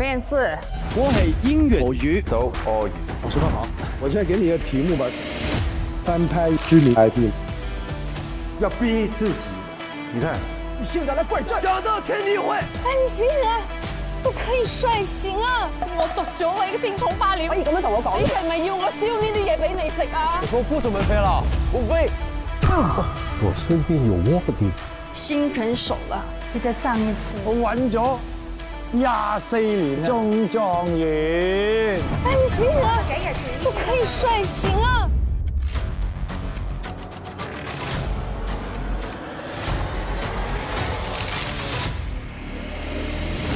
面试。我係英語俄語走俄語。我说得好。我现在给你个题目吧，翻拍知名 IP，要逼自己。你看，你现在来怪罪。讲到天地会。哎，你醒醒啊！不可以率性啊！我讀咗你嘅星草花了，可以咁樣同我講？你係咪要我燒呢啲嘢俾你食啊？我不准备飞了，不飞。我身边有卧底。心狠手辣。记得上一次我揾咗24年中狀元。哎，你醒醒啊！不可以率性啊！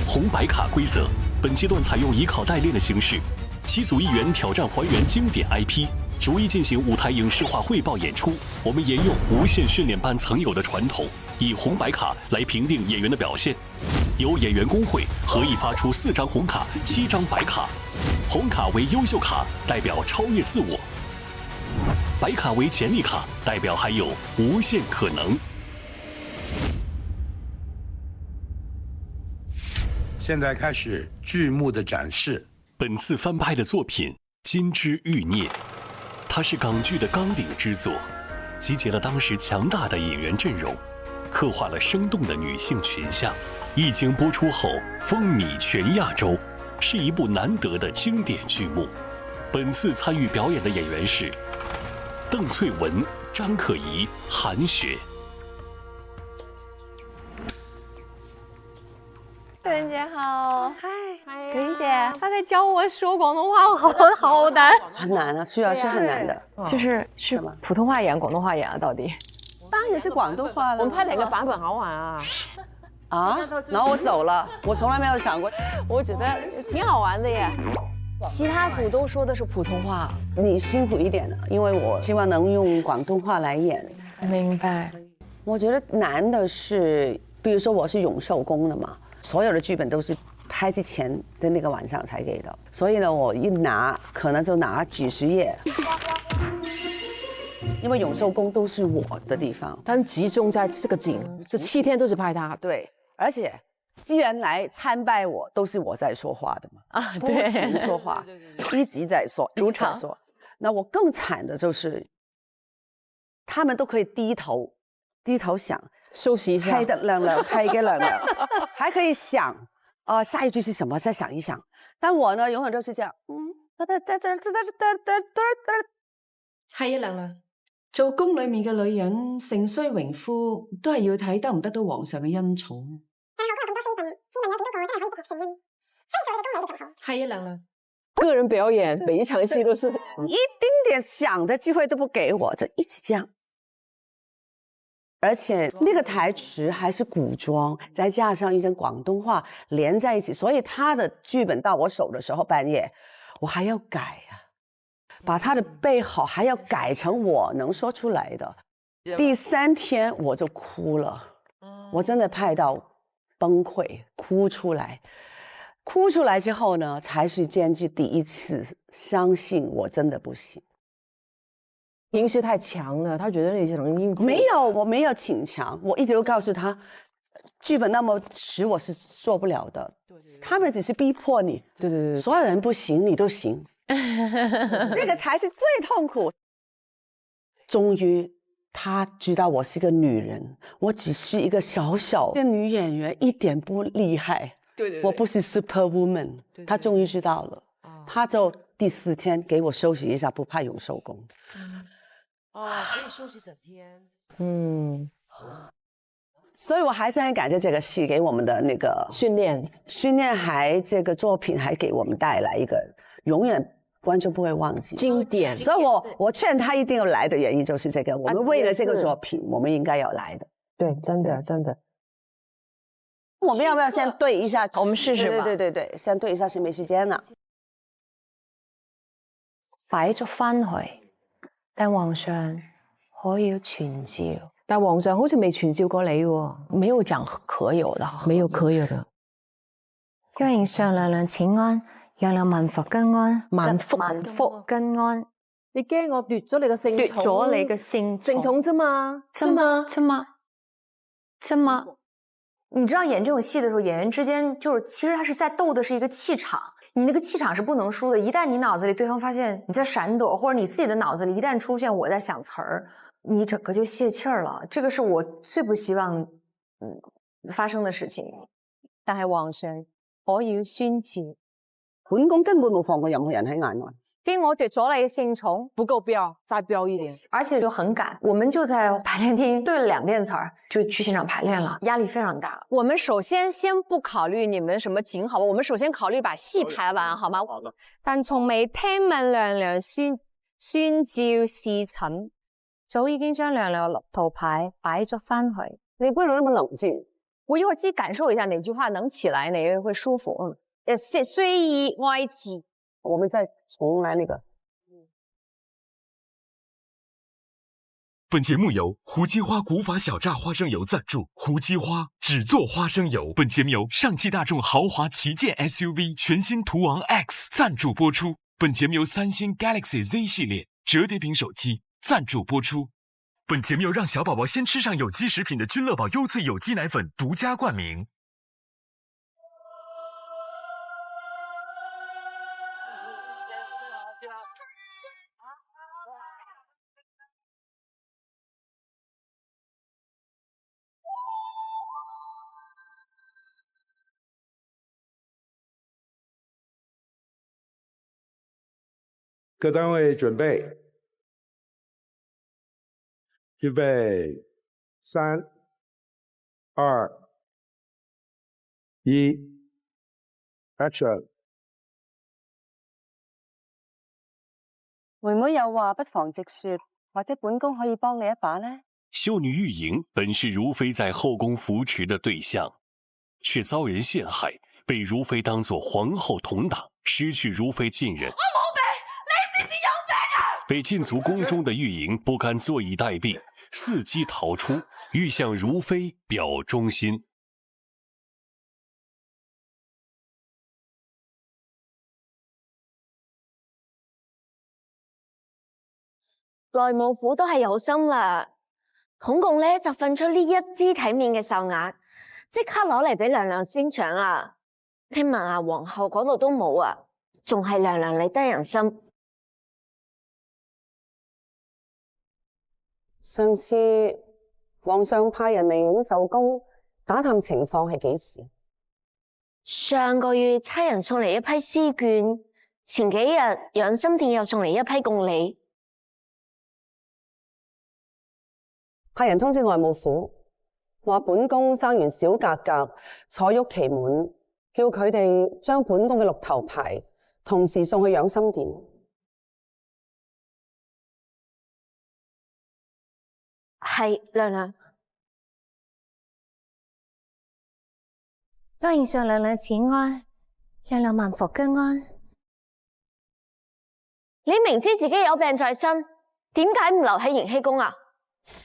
红白卡规则，本阶段采用以考代练的形式，7组议员挑战还原经典 IP， 逐一进行舞台影视化汇报演出。我们沿用无线训练班曾有的传统，以红白卡来评定演员的表现。由演员工会合议发出4张红卡、7张白卡。红卡为优秀卡，代表超越自我；白卡为潜力卡，代表还有无限可能。现在开始剧目的展示。本次翻拍的作品《金枝欲孽》，它是港剧的纲鼎之作，集结了当时强大的演员阵容，刻画了生动的女性群像。一经播出后，风靡全亚洲，是一部难得的经典剧目。本次参与表演的演员是邓萃雯、张可颐、韩雪。可人姐好，嗨，可人姐，她在教我说广东话，好难，很难啊，是很难的。就是普通话演广东话演啊，到底？当然是广东话了。我们拍2个版本好玩啊！啊，然后我走了，我从来没有想过。我觉得挺好玩的耶。其他组都说的是普通话。你辛苦一点了，因为我希望能用广东话来演。明白。我觉得难的是，比如说我是永寿宫的嘛，所有的剧本都是拍之前的那个晚上才给的，所以呢，我一拿可能就拿几十页。因为永寿宫都是我的地方，但集中在这个景，这7天都是拍它。对，而且既然来参拜我，都是我在说话的嘛，啊，不停说话，一直在说，主场说。那我更惨的就是，他们都可以低头想，休息一下，开亮，还可以想下一句是什么，再想一想。但我呢，永远都是这样，係啊，娘娘，做宮裏面嘅女人，盛衰榮枯都係要睇得唔得到皇上嘅恩寵。但係我今日咁多妃嬪，試問有幾多個真係可以獨立承恩？所以做你嘅宮女就做好。係啊，娘娘。个人表演，每一场戏都是一丁点想的机会都不给我，就一直这样。而且那个台词还是古装，再加上一些广东话连在一起，所以他的剧本到我手的时候，半夜我还要改啊，把他的背好还要改成我能说出来的。第3天我就哭了，我真的拍到崩溃，哭出来。哭出来之后呢，才是编剧第一次相信我真的不行。平时太强了，他觉得你能应付。没有，我没有请强，我一直都告诉他，剧本那么实我是做不了的。他们只是逼迫你，对，所有人不行，你都行，这个才是最痛苦。终于他知道我是个女人，我只是一个小小的女演员，一点不厉害。对，我不是 super woman， 他终于知道了，他就第4天给我休息一下，不拍永寿宫。可以休息整天。所以我还是很感谢这个戏给我们的那个训练，还这个作品还给我们带来一个永远观众不会忘记经典。所以我劝他一定要来的原因就是这个，我们为了这个作品，我们应该要来的。对，真的。我们要不要先对一下？我们试试吧。對，先對一下，是沒時間啦。擺咗翻去，但皇上可以傳召。但皇上好似未傳召過你喎，沒有講可有的，沒有可有的。歡迎上娘娘請安，娘娘萬福根安，萬福根安。你驚我奪咗你個聖寵？奪咗你嘅聖寵啫嘛？真嗎？你知道演这种戏的时候，演员之间其实他是在斗的是一个气场，你那个气场是不能输的。一旦你脑子里对方发现你在闪躲，或者你自己的脑子里一旦出现我在想词儿，你整个就泄气儿了。这个是我最不希望发生的事情。但係皇上，我要宣召，本宮根本冇放過任何人喺眼內。經我奪咗你嘅聖寵，不夠標，再標一點。而且就很趕，我们就在排练厅对了2遍词儿，就去现场排练了，压力非常大。我们首先不考慮你們什麼景，好吧？我們首先考慮把戲排完，好嗎？好的。但從未聽聞娘娘宣召侍寢，早已經將娘娘立圖牌擺咗翻去。你不能那麼冷靜。我一會兒自己感受一下哪句話能起來，哪個會舒服。雖以哀辭。我们再重来那个。本节目由胡姬花古法小榨花生油赞助，胡姬花只做花生油。本节目由上汽大众豪华旗舰 SUV 全新途昂 X 赞助播出。本节目由三星 Galaxy Z 系列折叠屏手机赞助播出。本节目由让小宝宝先吃上有机食品的君乐宝优萃有机奶粉独家冠名。各单位准备，预备，3、2、1 ，Action！ 妹妹有話不妨直說，或者本宮可以幫你一把呢？秀女玉莹本是如妃在后宫扶持的对象，却遭人陷害，被如妃当作皇后同党，失去如妃信任。被禁足宫中的玉莹不甘坐以待毙，伺机逃出，欲向如妃表忠心。內務府都係有心啦，統共咧就訓出呢一支體面嘅壽額，即刻攞嚟俾娘娘升獎啦。聽聞啊，皇后嗰度都冇啊，仲係娘娘你得人心。上次皇上派人嚟永壽宮打探情況係幾時？上個月差人送嚟一批詩卷，前幾日養心殿又送嚟一批貢梨。派人通知外務府，話本宮生完小格格，坐鬱期滿，叫佢哋將本宮嘅綠頭牌同時送去養心殿。係娘娘，多迎上娘娘請安，娘娘萬福根安。你明知自己有病在身，點解唔留喺延禧宮啊？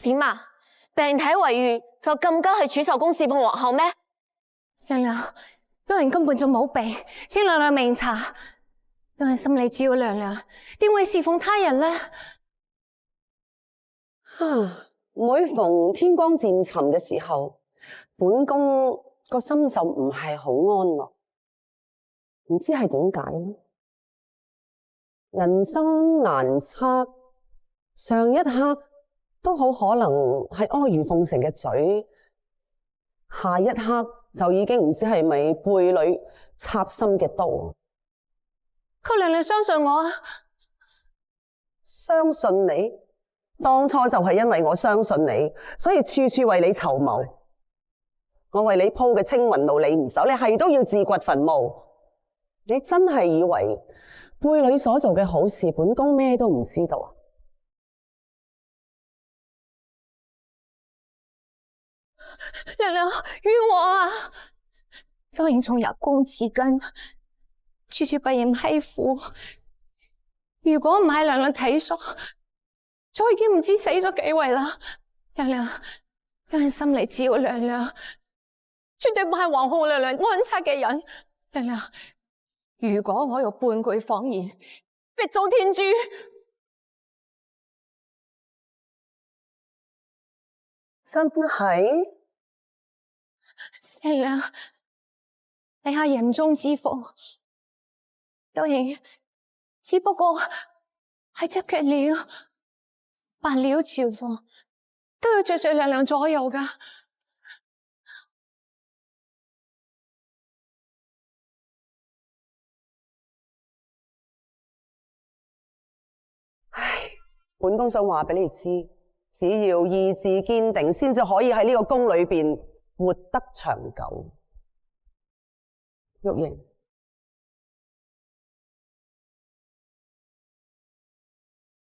點啊？病體為癒就咁急去儲壽宮侍奉皇后咩？娘娘，多人根本就冇病，請娘娘明察。多人心理只要娘娘，點會侍奉他人呢？每逢天光漸沉嘅時候，本宮個心就唔係好安樂，唔知係點解呢？人生難測，上一刻都好可能係阿諛奉承嘅嘴，下一刻就已經唔知係咪背裏插心嘅刀。求娘娘相信我啊！相信你？當初就係因為我相信你，所以處處為你籌謀。我為你鋪嘅青雲路你唔守，你係都要自掘墳墓。你真係以為背裏所做嘅好事，本宮咩都唔知道啊？娘娘於我啊，當然從入宮至今，處處不厭欺負。如果唔係娘娘體恤，早已經唔知死咗幾位啦。娘娘，娘娘心裏只有娘娘，絕對唔係皇后娘娘安察嘅人。娘娘，如果我有半句謊言，必遭天誅。真係？娘娘，你下人中之鳳，當然只不過係隻腳料，扮料朝鳳都要着娘娘左右噶。唉，本宮想話俾你知，只要意志堅定，先至可以喺呢個宮裏邊活得長久。玉瑩，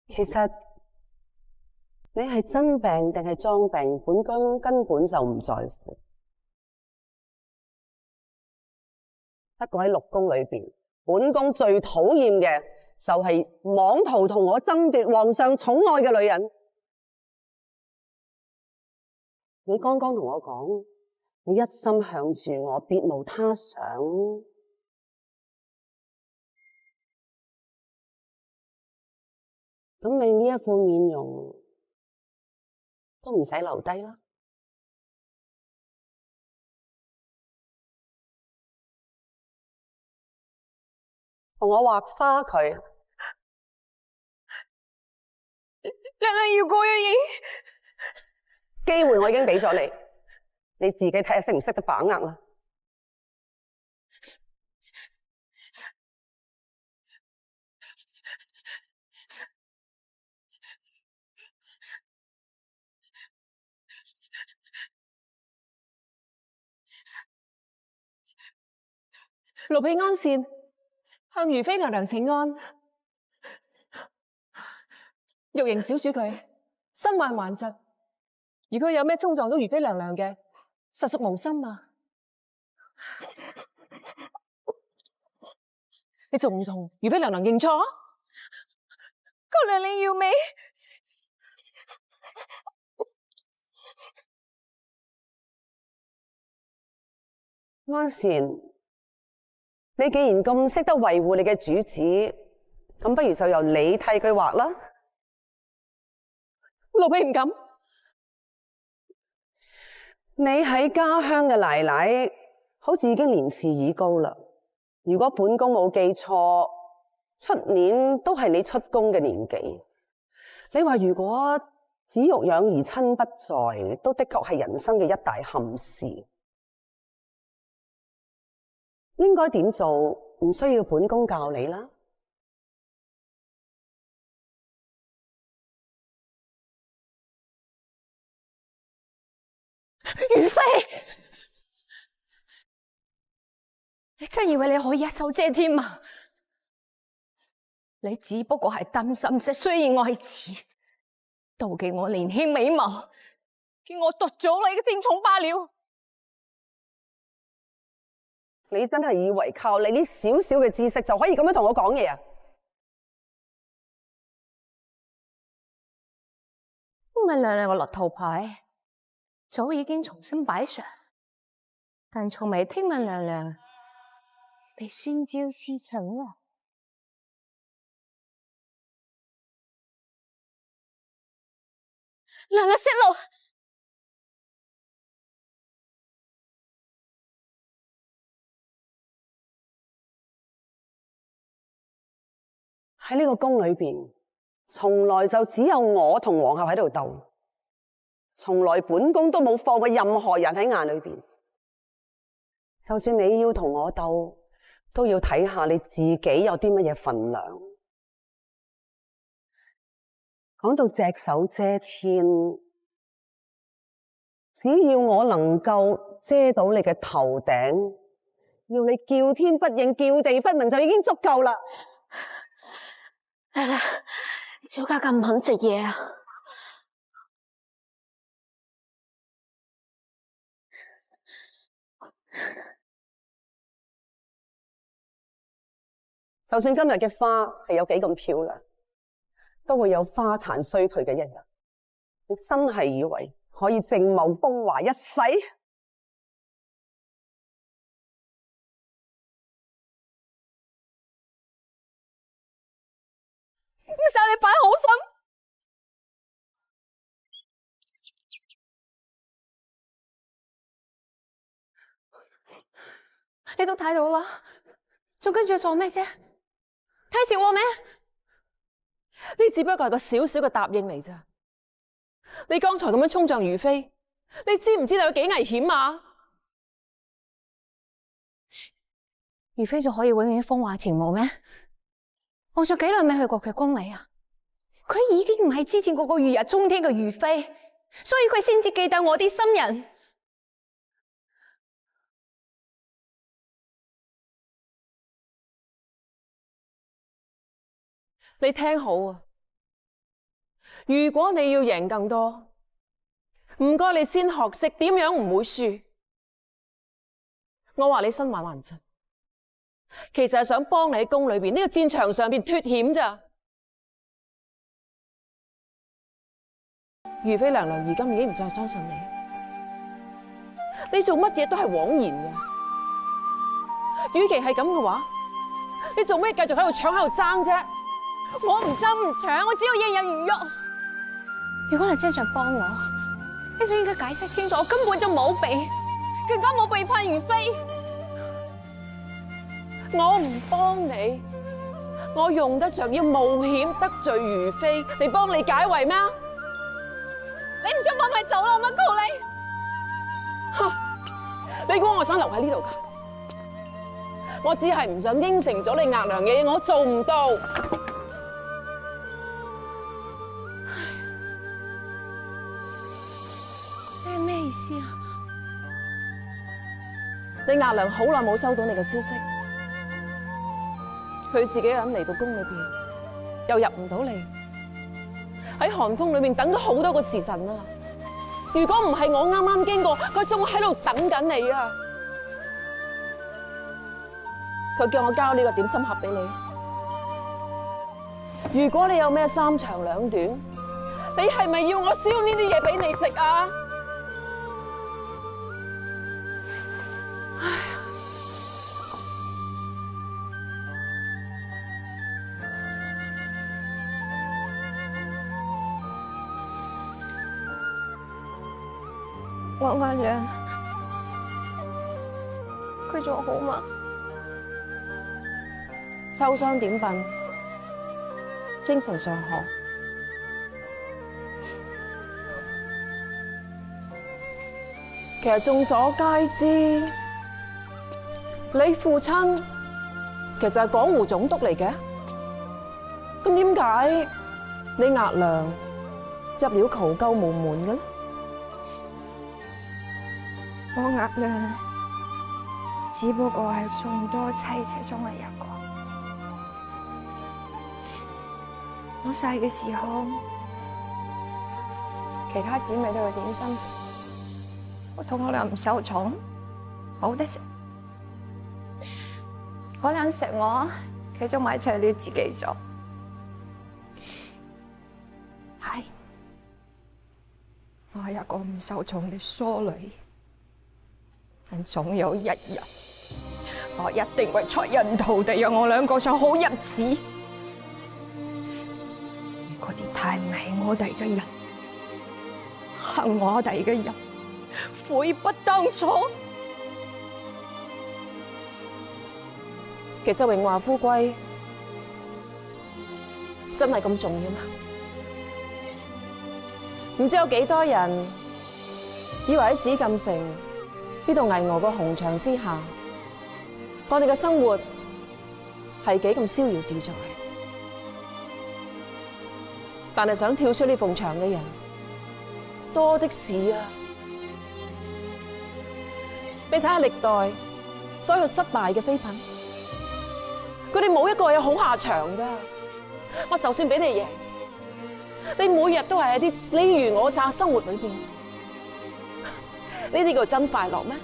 其實你係真病定係裝病，本宮根本就唔在乎。不過喺六宮裏邊，本宮最討厭嘅就係妄圖同我爭奪皇上寵愛嘅女人。你剛剛同我講，你一心向住我，別無他想。咁你呢一副面容都唔使留低啦。同我畫花佢。娘娘要過嘅機會我已經俾咗你，你自己睇下識唔識得把握啦。奴婢安善，向如妃娘娘請安。玉瑩小主佢身患頑疾，如果有咩衝撞到如妃娘娘嘅，實屬無心啊！你仲唔同如妃娘娘認錯？姑娘你要未？安善，你既然咁識得維護你嘅主子，咁不如就由你替佢畫啦。奴婢唔敢。你喺家鄉嘅奶奶好似已經年事已高啦。如果本宮冇記錯，出年都係你出宮嘅年紀。你話如果子欲養而親不在，都的確係人生嘅一大憾事。應該點做？唔需要本宮教你啦。如妃，你真以為你可以一手遮天啊？你只不過係擔心啫，雖然愛子，妒忌我年輕美貌，叫我奪咗你嘅正寵罷了。你真係以為靠你呢少少嘅知識就可以咁樣同我講嘢啊？唔係娘娘個落套牌，早已經重新擺上，但從未聽聞娘娘被宣召侍寢啊！娘娘息怒。喺呢個宮裏邊，從來就只有我同皇后喺度鬥，從來本宮都冇放過任何人喺眼裏邊。就算你要同我鬥，都要睇下你自己有啲乜嘢份量。講到隻手遮天，只要我能夠遮到你嘅頭頂，要你叫天不應，叫地不聞，就已經足夠啦。娘娘，小家咁唔肯食嘢啊！就算今日嘅花係有幾咁漂亮，都會有花殘衰退嘅一日。你真係以為可以正茂風華一世？唔使你擺好心，你都睇到啦，仲跟住做咩啫？睇住我咩？你只不過係個小小嘅答應嚟咋？你剛才咁樣衝撞如妃，你知唔知道有幾危險啊？如妃就可以永遠風華前無咩？皇上幾耐未去過佢宮裏啊？佢已經唔係之前嗰個如日中天嘅如妃，所以佢先至記得我啲心人。你聽好啊！如果你要贏更多，唔該你先學識點樣唔會輸。我話你身患頑疾，其實係想幫你喺宮裏邊呢個戰場上邊脫險咋。如妃娘娘而今已經唔再相信你，你做乜嘢都係枉然嘅。與其係咁嘅話，你做咩繼續喺度搶喺度爭啫？我唔爭唔搶，我只要游刃如玉。如果你真想幫我，你就應該解釋清楚，我根本就冇被，更加冇背叛如妃。我唔幫你，我用得着要冒險得罪如妃嚟幫你解圍咩？你唔想幫咪走啦，我乜告你？你估我想留喺呢度㗎？我只係唔想應承咗你額娘嘅嘢，我做唔到。你係咩意思啊？你額娘好耐冇收到你嘅消息，佢自己一人嚟到宮裏邊，又入唔到嚟，喺寒風裏面等咗好多個時辰啦。如果唔係我啱啱經過，佢仲喺度等緊你啊！佢叫我交呢個點心盒俾你。如果你有咩三長兩短，你係咪要我燒呢啲嘢俾你食啊？我額娘，佢仲好嗎？秋霜點鬢，精神尚可。其實眾所皆知，你父親其實係廣湖總督嚟嘅。咁點解你額娘入了求救無門嘅呢？我額娘只不過係眾多妻妾中嘅一個。我細嘅時候，其他姊妹都有點心食，我同我娘唔受寵，冇得食。我娘食我，佢就買材料自己做。係，我係一個唔受寵嘅疏女。但總有一日，我一定會出人頭地，讓我兩個上好日子。嗰啲太唔係我哋嘅人，恨我哋嘅人，悔不當初。其實榮華富貴真係咁重要咩？唔知有幾多人以為喺紫禁城呢度巍峨個紅牆之下，我哋嘅生活係幾咁逍遙自在。但係想跳出呢埲牆嘅人多的是啊！你睇下歷代所有失敗嘅妃嬪，佢哋冇一個有好下場噶。我就算俾你贏，你每日都係喺啲你虞我詐生活裏邊，呢啲叫真快樂咩？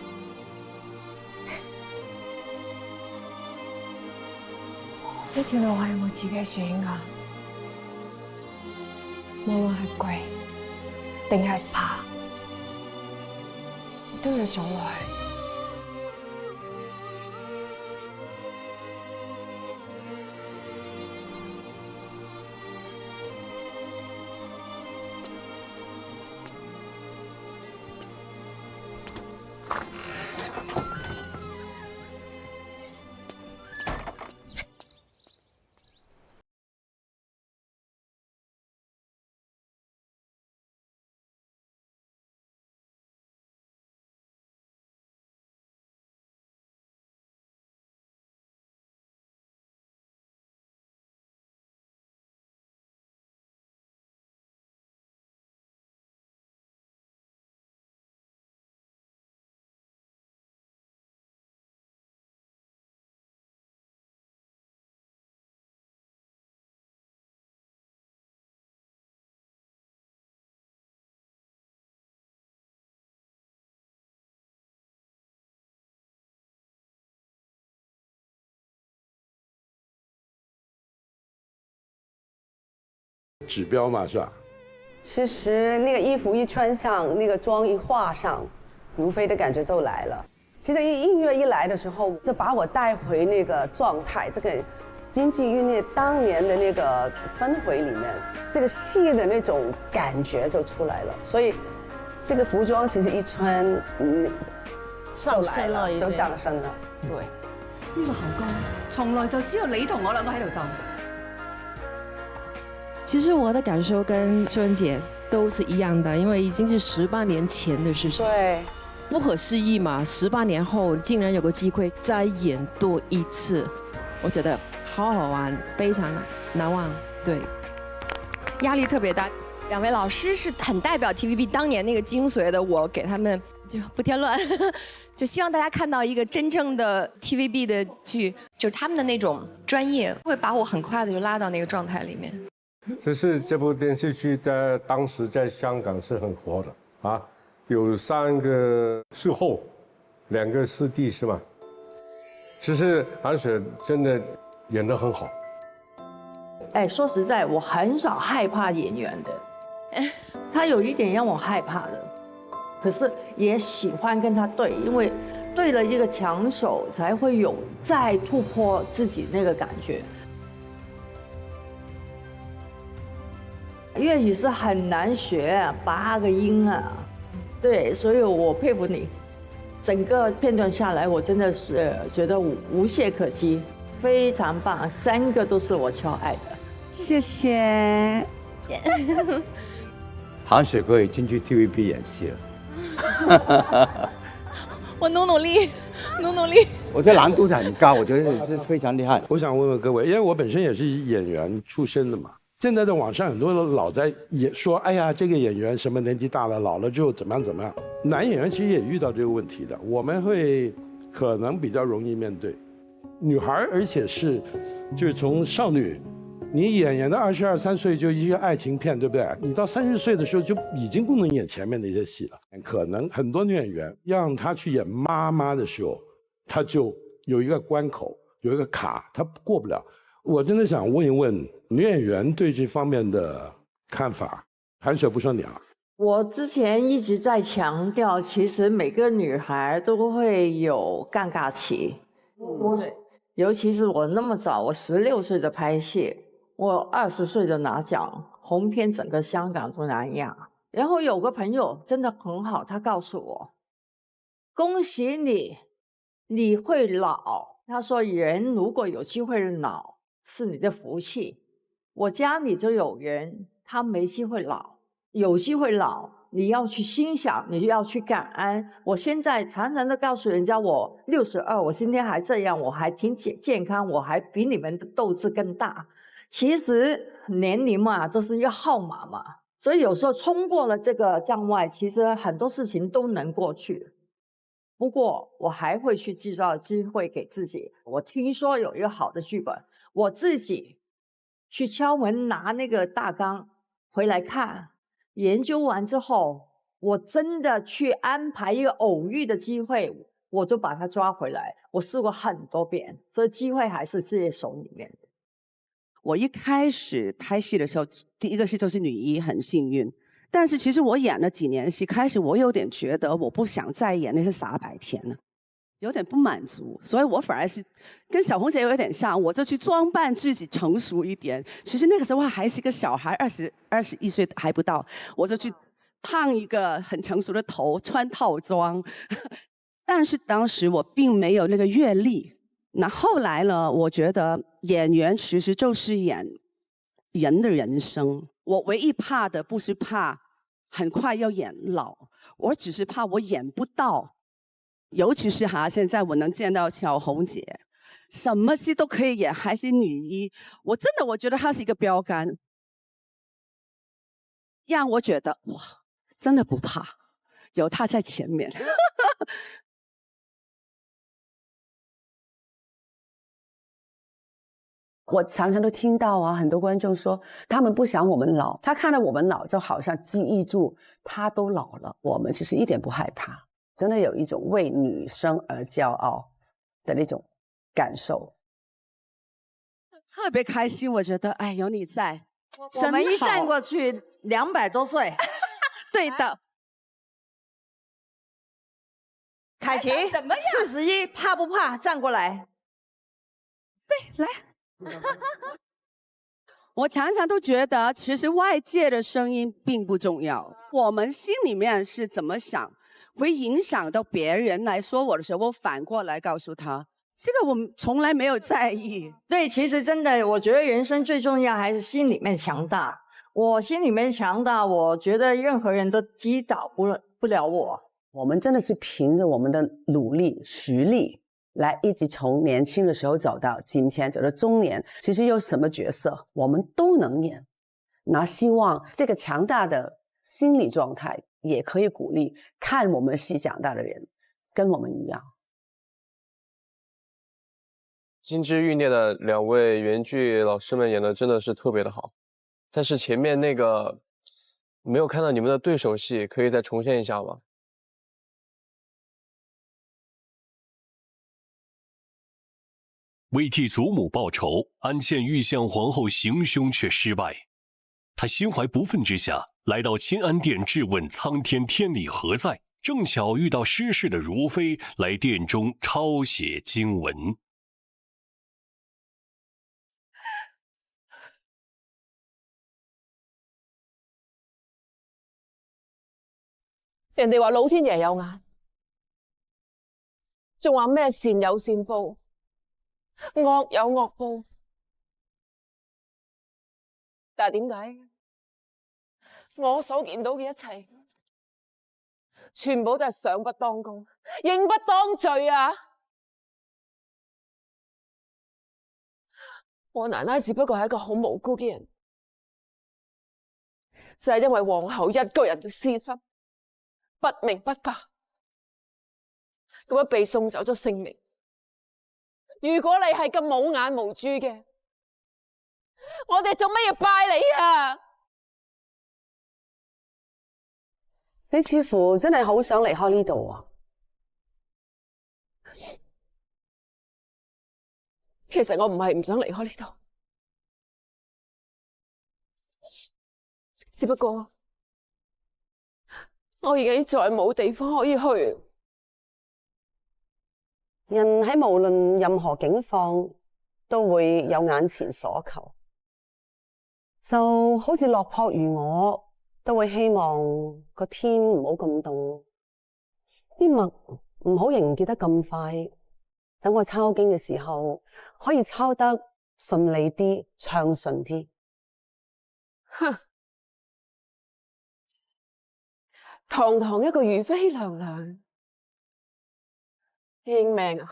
呢條路係我自己選噶，無論係跪定係爬，我都要走落去。指标嘛，是吧？其实那个衣服一穿上，那个妆一化上，如妃的感觉就来了。其实音乐一来的时候，就把我带回那个状态，这个京剧韵律当年的那个氛围里面，这个戏的那种感觉就出来了。所以这个服装其实一穿，上身了，就上身了。對，呢個後宮從來就只有你同我兩個喺度鬥。其实我的感受跟秀恩姐都是一样的，因为已经是18年前的事情。对，不可思议嘛！18年后竟然有个机会再演多一次，我觉得好好玩，非常难忘。对，压力特别大。两位老师是很代表 TVB 当年那个精髓的，我给他们就不添乱，就希望大家看到一个真正的 TVB 的剧，就是他们的那种专业，会把我很快的就拉到那个状态里面。只是这部电视剧在当时在香港是很火的啊，有3个视后，2个师弟是吗？其实韩雪真的演得很好。哎，说实在，我很少害怕演员的，他有一点让我害怕的，可是也喜欢跟他对，因为对了一个强手才会有再突破自己那个感觉。粤语是很难学，8个音啊，对，所以我佩服你。整个片段下来，我真的是觉得无懈可击，非常棒，3个都是我超爱的。谢谢。韩雪可以进去 TVB 演戏了。我努力。我觉得难度很高，我觉得是非常厉害。我想问问各位，因为我本身也是演员出身的嘛。现在在网上很多人老在也说，哎呀，这个演员什么年纪大了，老了之后怎么样怎么样。男演员其实也遇到这个问题的，我们会可能比较容易面对。女孩，而且是就是从少女，你演到22、23岁就一些爱情片，对不对？你到30岁的时候就已经不能演前面的一些戏了。可能很多女演员让她去演妈妈的时候，她就有一个关口，有一个卡，她过不了。我真的想问一问女演员对这方面的看法。韩雪不说你啊，我之前一直在强调，其实每个女孩都会有尴尬期。尤其是我那么早，我16岁的拍戏，我20岁就拿奖，红遍整个香港东南亚。然后有个朋友真的很好，他告诉我：“恭喜你，你会老。”他说：“人如果有机会老，是你的福气。我家里就有人，他没机会老，有机会老，你要去欣赏，你就要去感恩。我现在常常都告诉人家，我62，我今天还这样，我还挺健康，我还比你们的斗志更大。其实年龄嘛，这是一个号码嘛，所以有时候冲过了这个障碍，其实很多事情都能过去。不过我还会去制造机会给自己。我听说有一个好的剧本，我自己去敲门拿那个大纲回来看，研究完之后，我真的去安排一个偶遇的机会，我就把它抓回来。我试过很多遍，所以机会还是自己手里面的。我一开始拍戏的时候，第一个戏就是女一，很幸运。但是其实我演了几年戏，开始我有点觉得我不想再演那些傻白甜了，有点不满足，所以我反而是跟小红姐有点像，我就去装扮自己成熟一点。其实那个时候还是一个小孩，21岁还不到，我就去烫一个很成熟的头，穿套装。但是当时我并没有那个阅历。那后来呢，我觉得演员其实就是演人的人生。我唯一怕的不是怕很快要演老，我只是怕我演不到。尤其是现在我能见到小红姐，什么戏都可以演，还是女一，我觉得她是一个标杆，让我觉得哇，真的不怕，有她在前面。我常常都听到很多观众说他们不想我们老，他看到我们老就好像记忆住他都老了。我们其实一点不害怕，真的有一种为女生而骄傲的那种感受，特别开心。我觉得有你在，我们一站过去200多岁。对的。凯琪，41，怕不怕？站过来。对，来。我常常都觉得，其实外界的声音并不重要，我们心里面是怎么想，会影响到别人来说我的时候，我反过来告诉他，这个我们从来没有在意。对，其实真的，我觉得人生最重要还是心里面强大。我心里面强大，我觉得任何人都击倒不了我。我们真的是凭着我们的努力、实力，来一直从年轻的时候走到今天，走到中年。其实有什么角色，我们都能演。那希望这个强大的心理状态，也可以鼓励看我们戏长大的人，跟我们一样。金枝欲孽的2位原剧老师们演的真的是特别的好，但是前面那个没有看到你们的对手戏，可以再重现一下吗？为替祖母报仇，安茜欲向皇后行凶却失败。她心怀不忿之下，来到钦安殿质问苍天天理何在，正巧遇到失事的如妃来殿中抄写经文。人哋話老天爺有眼，仲話咩善有善報，惡有惡報。但係點解我所見到嘅一切，全部都係賞不當功，刑不當罪啊！我奶奶只不過係一個好無辜嘅人，就係因為皇后一個人嘅私心。不明不白咁樣被送走咗性命。如果你係咁冇眼無珠嘅，我哋做乜要拜你啊？你似乎真係好想離開呢度啊！其實我唔係唔想離開呢度，只不過我已經再冇地方可以去。人喺無論任何境況，都會有眼前所求。就好似落魄如我，都會希望個天唔好咁凍，啲墨唔好凝結得咁快，等我抄經嘅時候可以抄得順利啲、暢順啲。哼！堂堂一個如妃娘娘，認命啊！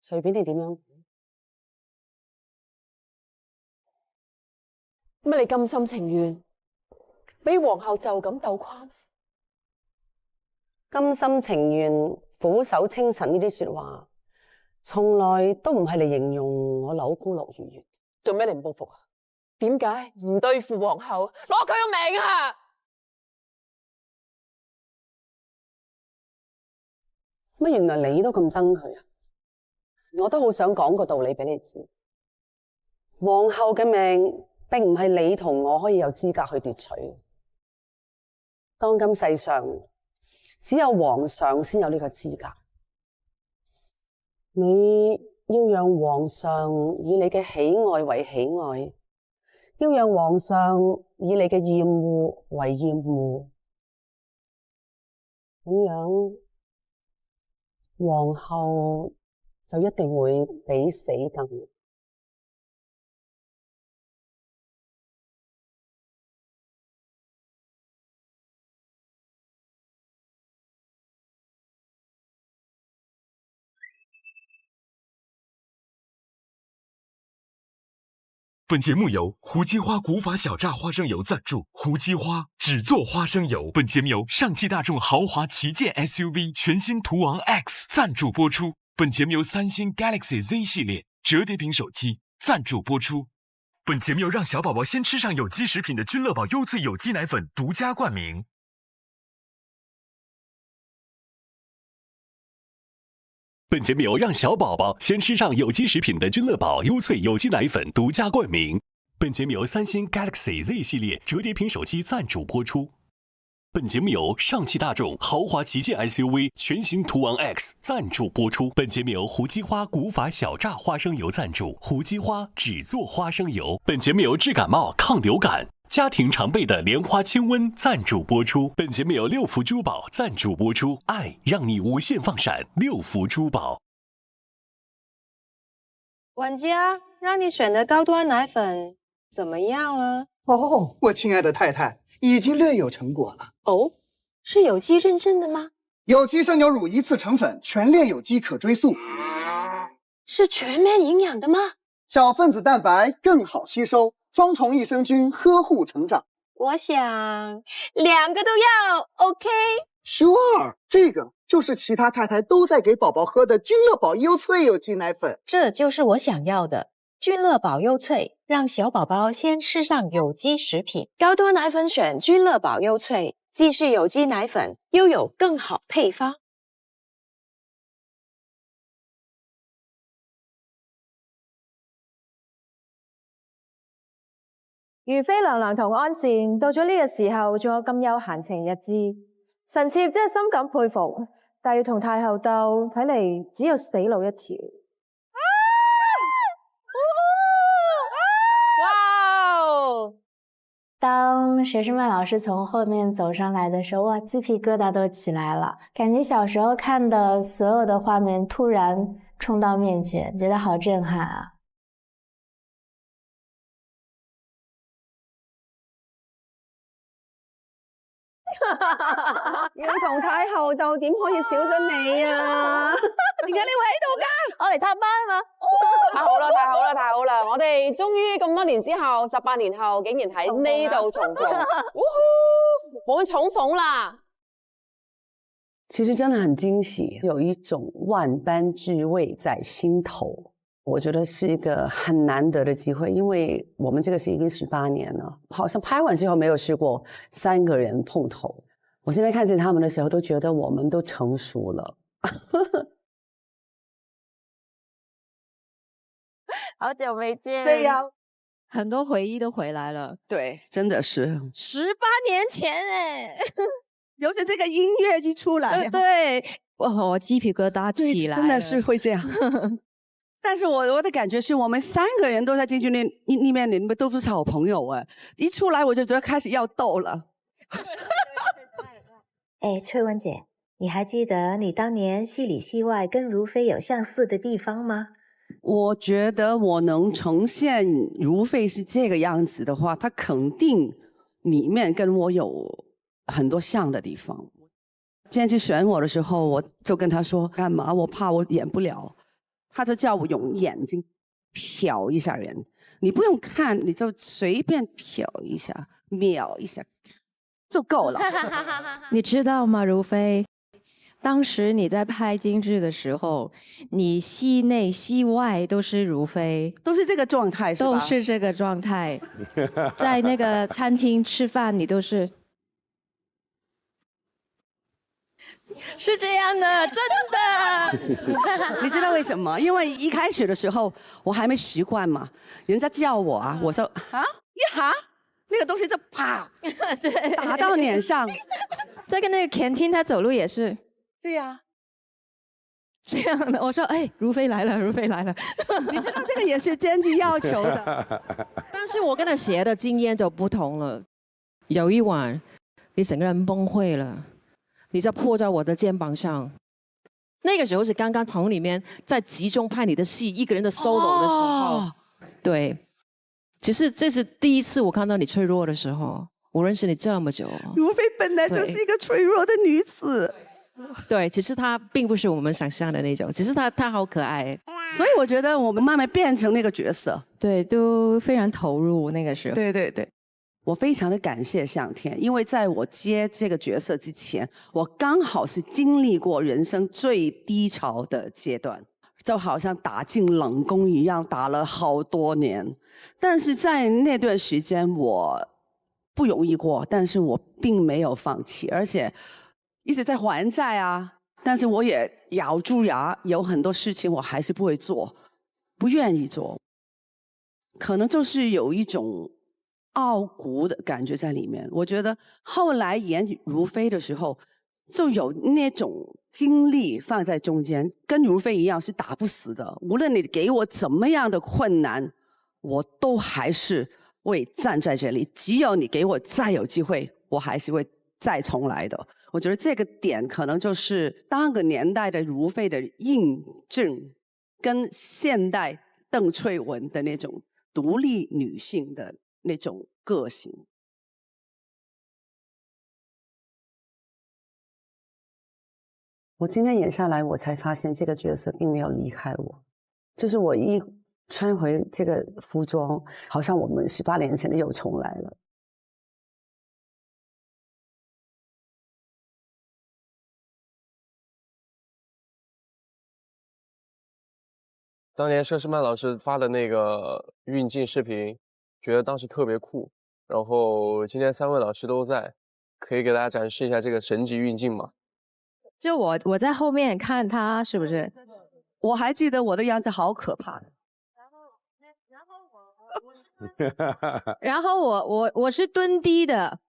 隨便你點樣。乜你甘心情願俾皇后就咁鬥垮？甘心情願、俯首稱臣呢啲說話，從來都唔係嚟形容我柳姑樂如月。做咩你唔報復啊？點解唔對付皇后，攞佢個命啊？乜原來你都咁憎佢啊？我都好想講個道理俾你知，皇后嘅命並唔係你同我可以有資格去奪取。當今世上，只有皇上先有呢個資格。你要讓皇上以你嘅喜愛為喜愛，要讓皇上以你嘅厭惡為厭惡，咁樣皇后就一定會比死更。本节目由胡姬花古法小榨花生油赞助，胡姬花只做花生油。本节目由上汽大众豪华旗舰 SUV 全新途昂 X 赞助播出。本节目由三星 Galaxy Z 系列折叠屏手机赞助播出。本节目由让小宝宝先吃上有机食品的君乐宝优萃有机奶粉独家冠名。本节目由让小宝宝先吃上有机食品的君乐宝优萃有机奶粉独家冠名。本节目由三星 Galaxy Z 系列折叠屏手机赞助播出。本节目由上汽大众豪华旗舰 SUV 全新途昂 X 赞助播出。本节目由胡姬花古法小榨花生油赞助，胡姬花只做花生油。本节目由治感冒、抗流感、家庭常备的莲花清瘟赞助播出。本节目由六福珠宝赞助播出，爱让你无限放闪，六福珠宝。管家，让你选的高端奶粉怎么样了？哦，我亲爱的太太，已经略有成果了。哦，是有机认证的吗？有机生牛乳一次成粉，全链有机可追溯。是全面营养的吗？小分子蛋白更好吸收，双重益生菌呵护成长。我想2个都要 ，OK？Sure， 这个就是其他太太都在给宝宝喝的君乐宝优萃有机奶粉。这就是我想要的。君乐宝优萃，让小宝宝先吃上有机食品。高端奶粉选君乐宝优萃，既是有机奶粉，又有更好配方。如妃娘娘同安善到咗呢個時候，仲有咁有閒情逸致，臣妾真係深感佩服。但要同太后鬥，睇嚟只有死路一條。当佘诗曼老师从后面走上来的时候，哇，鸡皮疙瘩都起来了，感觉小时候看的所有的画面突然冲到面前，觉得好震撼啊！要同太后鬥，點可以少咗你啊？點解你會喺度㗎？我嚟探班啊嘛！太好啦，太好啦，太好啦！我哋終於咁多年之後，18年後，竟然喺呢度重逢，滿重逢啦！其實真的很驚喜，有一種萬般滋味在心頭。我覺得是一個很難得的機會，因為我們這個是已經18年了，好像拍完之後沒有試過3個人碰頭。我現在看見他們的時候，都覺得我們都成熟了。好久沒見，對呀，很多回憶都回來了。對，真的是18年前哎，尤其這個音樂一出來，對，我雞皮疙瘩起來了，真的是會這樣。但是我的感覺是我們3個人都在京劇裡面，你們都不是好朋友哎，一出來我就覺得開始要鬥了。哎，翠雯姐，你還記得你當年戲裡戲外跟如妃有相似的地方嗎？我覺得我能呈現如妃是這個樣子的話，她肯定裡面跟我有很多像的地方。今天去選我的時候，我就跟她說幹嘛？我怕我演不了。他就叫我用眼睛瞟一下人，你不用看，你就隨便瞟一下、瞄一下就夠了。你知道嗎，如妃？當時你在拍京劇的時候，你戲內戲外都是如妃，都是這個狀態，是吧？都是這個狀態。在那個餐廳吃飯，你都是。是這樣的，真的。你知道為什麼？因為一開始的時候我還沒習慣嘛，人家叫我啊，我說啊一下，那個東西就啪，對，打到臉上。在跟那個canteen他走路也是。對呀、啊，這樣的。我說哎，如妃來了，如妃來了。你知道這個也是監劇要求的。但是我跟他學的經驗就不同了。有一晚，你整個人崩潰了。你就撲在我的肩膀上，那個時候是剛剛棚裡面在集中拍你的戲，一個人的 solo 的時候，對，其實這是第一次我看到你脆弱的時候，我認識你這麼久。如妃本來就是一個脆弱的女子，對，其實她並不是我們想象的那種，其實她好可愛，所以我覺得我們慢慢變成那個角色，對，都非常投入那個時候。對對對。我非常的感謝上天，因為在我接這個角色之前，我剛好是經歷過人生最低潮的階段，就好像打進冷宮一樣，打了好多年。但是在那段時間我不容易過，但是我並沒有放棄，而且一直在還債啊，但是我也咬住牙，有很多事情我还是不会做，不愿意做，可能就是有一种傲骨的感觉在里面。我觉得后来演如妃的时候，就有那种精力放在中间，跟如妃一样是打不死的。无论你给我怎么样的困难，我都还是会站在这里。只有你给我再有机会，我还是会再重来的。我觉得这个点可能就是当个年代的如妃的印证，跟现代邓萃雯的那种独立女性的那种个性。我今天演下来，我才发现这个角色并没有离开我，就是我一穿回这个服装，好像我们18年前又重来了。当年佘诗曼老师发的那个运镜视频，觉得当时特别酷。然后今天3位老师都在，可以给大家展示一下这个神级运镜吗？就我在后面看他是不是？我还记得我的样子好可怕。然后我是蹲低的，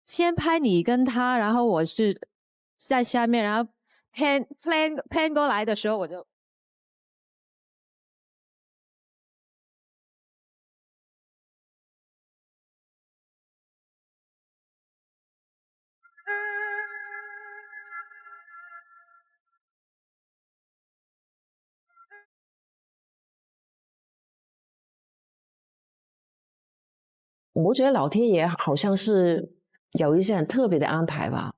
先拍你跟他，然后我是在下面，然后 pan 过来的时候我就。我觉得老天爷好像是有一些很特别的安排吧。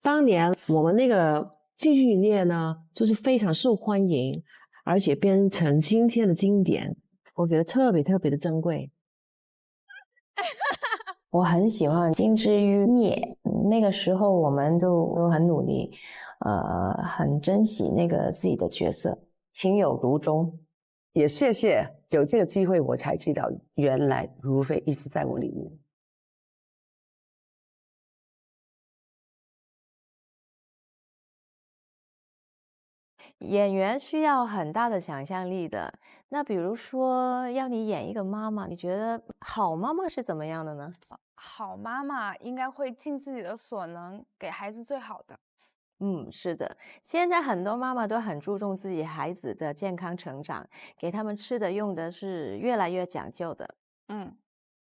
当年我们那个京剧营业呢，就是非常受欢迎，而且变成今天的经典，我觉得特别特别的珍贵。我很喜欢《金枝欲孽》，那个时候我们都很努力，很珍惜那个自己的角色，情有独钟。也谢谢有这个机会，我才知道原来如妃一直在我里面。演员需要很大的想象力的。那比如说要你演一个妈妈，你觉得好妈妈是怎么样的呢？好妈妈应该会尽自己的所能，给孩子最好的。是的，现在很多妈妈都很注重自己孩子的健康成长，给他们吃的用的是越来越讲究的。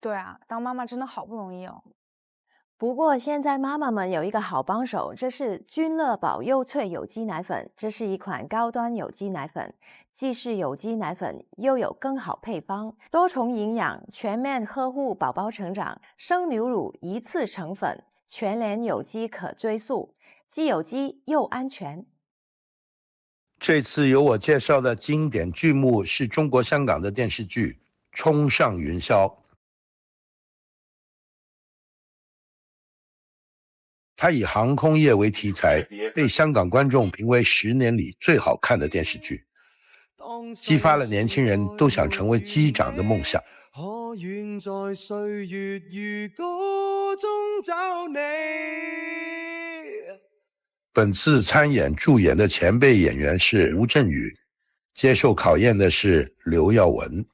对啊，当妈妈真的好不容易哦。不过现在妈妈们有一个好帮手，这是君乐宝幼萃有机奶粉，这是一款高端有机奶粉，既是有机奶粉，又有更好配方，多重营养，全面呵护宝宝成长。生牛乳一次成粉，全联有机可追溯，既有机又安全。这次由我介绍的经典剧目是中国香港的电视剧《冲上云霄》。它以航空业为题材，被香港观众评为10年里最好看的电视剧，激发了年轻人都想成为机长的梦想。可愿在岁月如歌中找你？本次参演助演的前辈演员是吴镇宇，接受考验的是刘耀文。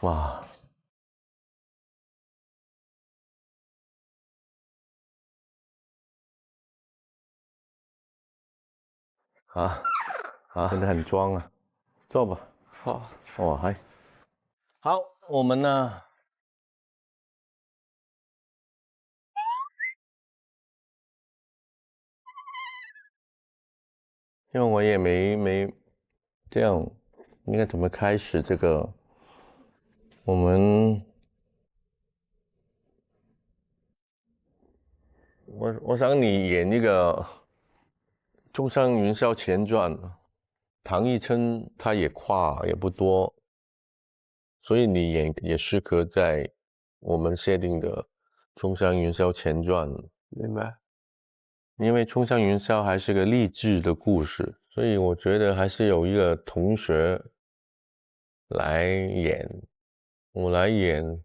哇！真的很装啊！坐吧。好。哇，嗨。好，我们呢？因为我也没这样，应该怎么开始这个？我想你演一个《中山云霄前传》，唐艺琛他也跨也不多，所以你演也适合在我们设定的《中山云霄前传》明白。因为《冲上云霄》还是个励志的故事，所以我觉得还是有一个同学来演，我来演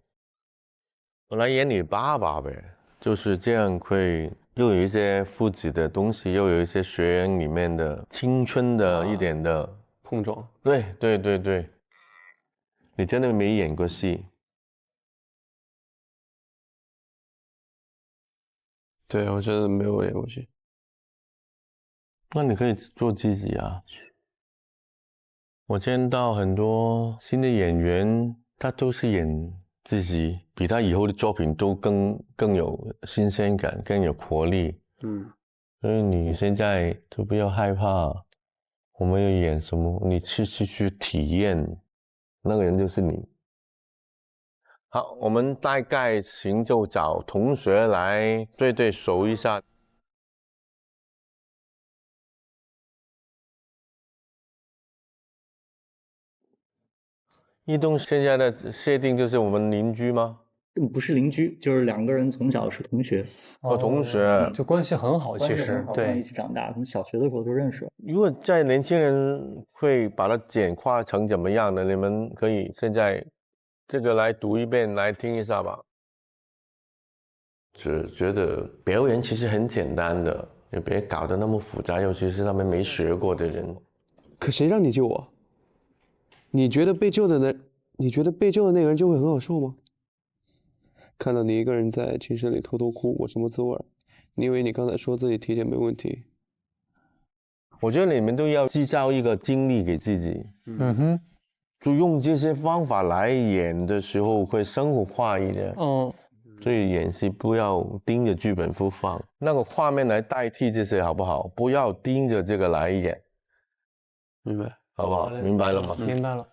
你爸爸呗，就是这样会又有一些父子的东西，又有一些学员里面的青春的一点的碰撞。对对对对，你真的没演过戏。对，我真的没有演过戏。那你可以做自己啊。我见到很多新的演员，他都是演自己，比他以后的作品都更有新鲜感，更有活力。所以你现在都不要害怕，我们要演什么，你去体验，那个人就是你。好，我们大概行就找同学来对手一下。一东现在的设定就是我们邻居吗？不是邻居，就是2个人从小是同学。同学就关系很好，其实对，一起长大，从小学的时候就认识。如果在年轻人会把它简化成怎么样的？你们可以现在这个来读一遍，来听一下吧。只觉得表演其实很简单的，也别搞得那么复杂，尤其是他们没学过的人。可谁让你救我？你觉得被救的那个人就会很好受吗？看到你一个人在寝室里偷偷哭，我什么滋味？你以为你刚才说自己体检没问题？我觉得你们都要制造一个经历给自己。就用这些方法来演的时候会生活化一点。所以演戏不要盯着剧本不放，那个画面来代替这些好不好？不要盯着这个来演。明白，好不好？明白了吗？明白了。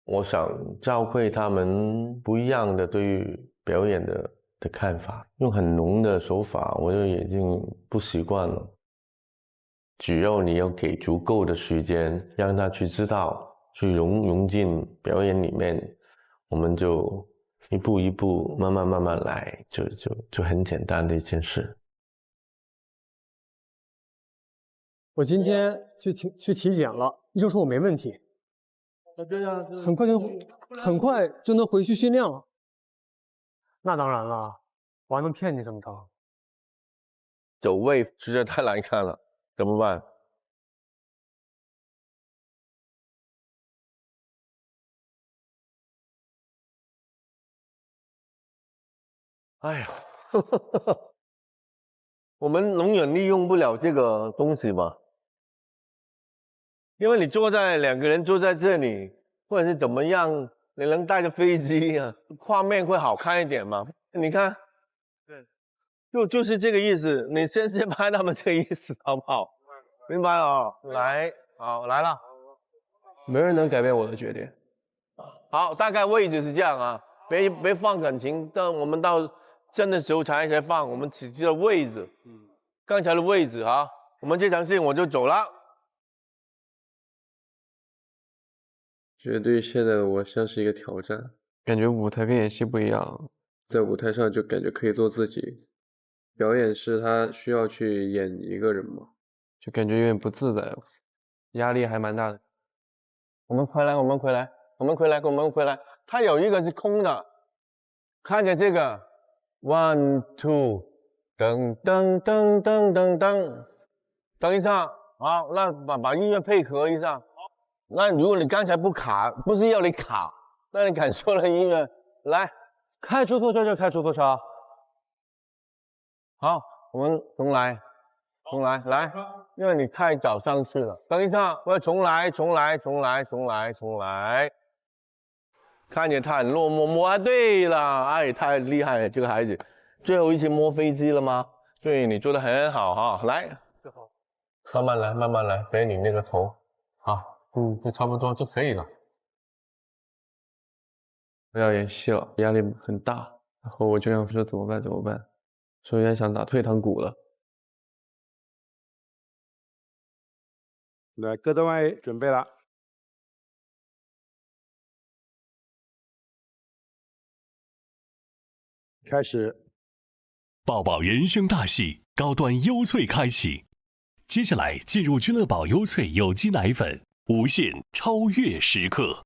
我想教会他们不一样的对于表演的看法，用很浓的手法，我就已经不习惯了。只要你要给足够的时间，让他去知道，去融进表演里面，我们就一步一步，慢慢来，就很简单的一件事。我今天去体检了，医生说我没问题，很快就能回去训练了。那当然了，我还能骗你怎么着？走位实在太难看了，怎么办？哎呀，我们永远利用不了这个东西嘛，因为你2个人坐在这里，或者是怎么样，你能带着飞机啊，画面会好看一点嘛？你看，对，就是这个意思。你先拍他们这个意思，好不好？明白了哦。来，好，来了。没人能改变我的决定。好，大概位置是这样啊，别放感情，等我们到真的时候才放，我们只记得位置，刚才的位置啊。我们这场戏我就走了。觉得对于现在的我像是一个挑战，感觉舞台跟演戏不一样，在舞台上就感觉可以做自己，表演是他需要去演一个人嘛，就感觉有点不自在，压力还蛮大的。我们回来，它有一个是空的，看着这个 ，1 2， 噔噔噔噔噔噔，等一下，好，那把音乐配合一下。那如果你刚才不卡，不是要你卡，那你感受了音乐，来，开出租车就开出租车。好，我们重来，来，因为你太早上去了。等一下，我要重来。看见他很落寞，摸对了，哎，太厉害了，这个孩子。最后一次摸飞机了吗？对，你做得很好哈，来，慢慢来，别拧那个头，好，就差不多就可以了。我要演戏了，压力很大，然后我就想说怎么办，所以也想打退堂鼓了。来，各单位准备了，开始。抱抱人生大戏，高端优萃开启。接下来进入君乐宝优萃有机奶粉无限超越时刻。